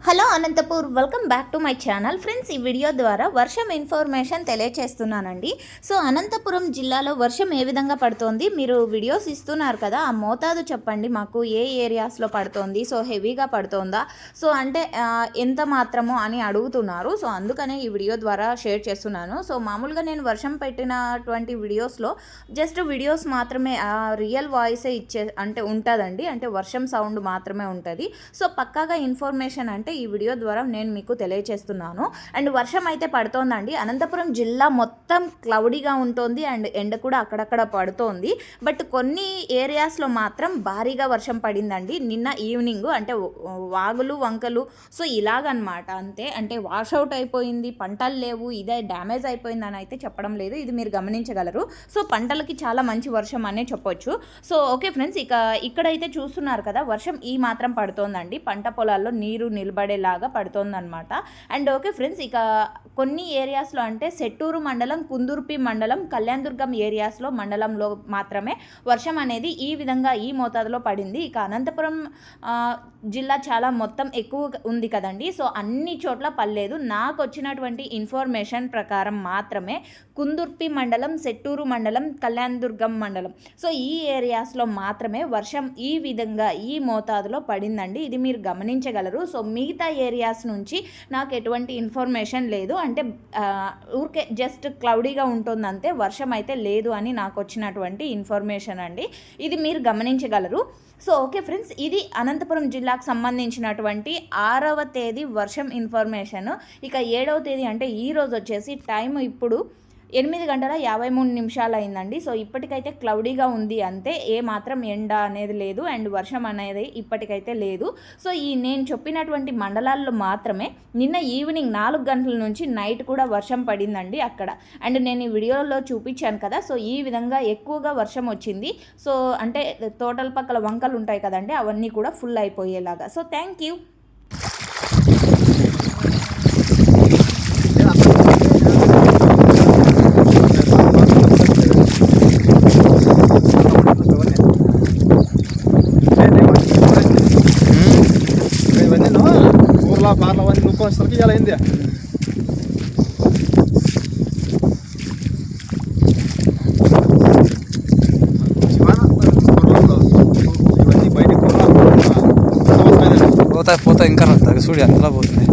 Hello Anantapur, welcome back to my channel. Friends, ఈ video ద్వారా వర్షం ఇన్ఫర్మేషన్ తెలియచేస్తున్నానండి. సో అనంతపురం జిల్లాలో వర్షం ఏ విధంగా పడుతోంది, మీరు వీడియోస్ ఇస్తున్నారు కదా, ఆ మోతాదు చెప్పండి మాకు. ఏ ఏరియాస్లో పడుతోంది, సో హెవీగా పడుతోందా, సో అంటే ఎంత మాత్రము అని అడుగుతున్నారు. సో అందుకనే ఈ వీడియో ద్వారా షేర్ చేస్తున్నాను. సో మామూలుగా నేను వర్షం పెట్టినటువంటి వీడియోస్లో జస్ట్ వీడియోస్ మాత్రమే, రియల్ వాయిసే అంటే ఉంటుందండి, అంటే వర్షం సౌండ్ మాత్రమే ఉంటుంది. సో పక్కాగా ఇన్ఫర్మేషన్ అంటే ఈ వీడియో ద్వారా నేను మీకు తెలియజేస్తున్నాను. అండ్ వర్షం అయితే పడుతోందండి. అనంతపురం జిల్లా మొత్తం క్లౌడీగా ఉంటుంది అండ్ ఎండ కూడా అక్కడక్కడ పడుతోంది. బట్ కొన్ని ఏరియాస్లో మాత్రం భారీగా వర్షం పడిందండి నిన్న ఈవినింగ్. అంటే వాగులు వంకలు సో ఇలాగనమాట. అంతే, అంటే వాషౌట్ అయిపోయింది, పంటలు లేవు, ఇదే డ్యామేజ్ అయిపోయిందని అయితే చెప్పడం లేదు. ఇది మీరు గమనించగలరు. సో పంటలకి చాలా మంచి వర్షం అనే చెప్పొచ్చు. సో ఓకే ఫ్రెండ్స్, ఇక్కడైతే చూస్తున్నారు కదా, వర్షం ఈ మాత్రం పడుతోందండి. పంట పొలాల్లో నీరు నిలబడేలాగా పడుతోందనమాట. అండ్ ఓకే ఫ్రెండ్స్, కొన్ని ఏరియాస్లో అంటే సెట్టూరు మండలం, కుందుర్పి మండలం, కళ్యాణదుర్గం ఏరియాస్లో మండలంలో మాత్రమే వర్షం అనేది ఈ విధంగా ఈ మోతాదులో పడింది. అనంతపురం జిల్లా చాలా మొత్తం ఎక్కువ ఉంది కదండి. సో అన్ని చోట్ల పడలేదు. నాకు వచ్చినటువంటి ఇన్ఫర్మేషన్ ప్రకారం మాత్రమే కుందుర్పి మండలం, సెట్టూరు మండలం, కళ్యాణదుర్గం మండలం, సో ఈ ఏరియాస్లో మాత్రమే వర్షం ఈ విధంగా ఈ మోతాదులో పడిందండి. ఇది మీరు గమనించగలరు. సో మిగతా ఏరియాస్ నుంచి నాకు ఎటువంటి ఇన్ఫర్మేషన్ లేదు. అంటే ఊరికే జస్ట్ క్లౌడీగా ఉంటుందంతే, వర్షం అయితే లేదు అని నాకు వచ్చినటువంటి ఇన్ఫర్మేషన్ అండి. ఇది మీరు గమనించగలరు. సో ఓకే ఫ్రెండ్స్, ఇది అనంతపురం జిల్లాకు సంబంధించినటువంటి 6వ తేదీ వర్షం ఇన్ఫర్మేషన్. 7వ తేదీ అంటే ఈరోజు వచ్చేసి టైం ఇప్పుడు 8:53 అయిందండి. సో ఇప్పటికైతే క్లౌడీగా ఉంది అంతే, ఏ మాత్రం ఎండ అనేది లేదు అండ్ వర్షం అనేది ఇప్పటికైతే లేదు. సో నేను చెప్పినటువంటి మండలాల్లో మాత్రమే నిన్న ఈవినింగ్ 4 గంటల నుంచి నైట్ కూడా వర్షం పడిందండి అక్కడ. అండ్ నేను ఈ వీడియోలో చూపించాను కదా, సో ఈ విధంగా ఎక్కువగా వర్షం వచ్చింది. సో అంటే తోటల పక్కల వంకలు ఉంటాయి కదండి, అవన్నీ కూడా ఫుల్ అయిపోయేలాగా. So thank you. పార్లవన్నీ నుక్కోసరికి ఇలా అయింది. ఇవన్నీ బయటకు పోతాయి ఇంకా చూడు ఎంతలా పోతున్నాయి.